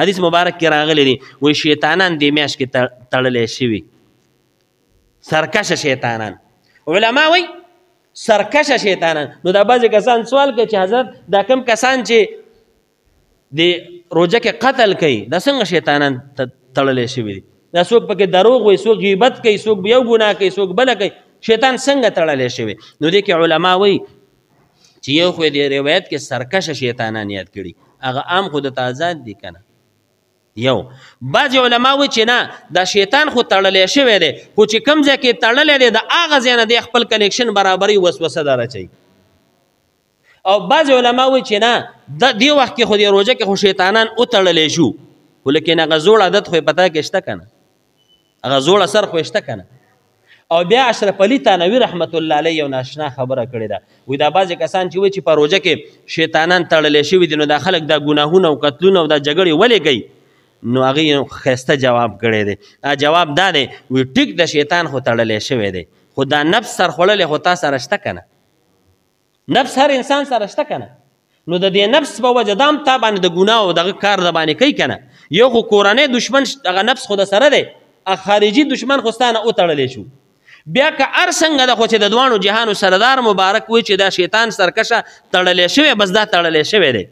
حدیث مبارک کې راغلی دی وایي شیطانان دې میاشت کې تړلی شوي سرکشه شیطانان علما وایي سرکشه شیطانان نو دا بعضې کسان سوال کوي چې حضرت دا کم کسان چې د روژه کې قتل کوي دا څنګه شیطانان تړلی شوي دي دا څوک پکې دروغ وایي څوک غیبت کوي څوک یو ګناه کوي څوک بله کوي شیطان څنګه تړلی شوی نو دې کې علما وایي چې یو خو د روایت کې سرکشه شیطانان یاد کړي هغه عام خو د آزاد دي که نه یو بعضې علما وایي چې نه دا شیطان خو تړلی شوی دی خو چې کوم ځای کې تړلی دی د هغه ځای نه دی خپل کنیکشن برابري وسوسه در اچوي او بعضې علما وایي چې نه دې وخت کې خو د روژه کې خو شیطانان وتړلی شو خو لیکن هغه زوړ عادت خو یې پته کې شته که نه هغه زوړ اثر خو یې شته که نه او بیا اشرف علي تانوي رحمت الله علیه یو ناشنا خبره کړې ده وایي دا بعضې کسان چې وایي چې په روژه کې شیطانان تړلی شوي دي نو دا خلک دا ګناهونه او قتلونه او دا جګړې ولې کوي نو هغې ښایسته جواب کړی دی جواب دا دی وی ټیک د شیطان خو تړلی شوی دی خو دا نفس سر خوړلی خو تا سره شته که نه نفس هر انسان سره شته که نه نو د دې نفس په وجه دا هم تا باندې د ګناه او دغه کار د باندې کوي که نه یو خو کورنی دشمن هغه نفس خو د سره دی خارجي دشمن خو ستا نه وتړلی شو بیا که هر څنګه ده خو چې د دواړو جهانو سردار مبارک وایي چې دا شیطان سرکشه تړلی شوی بس دا تړلی شوی دی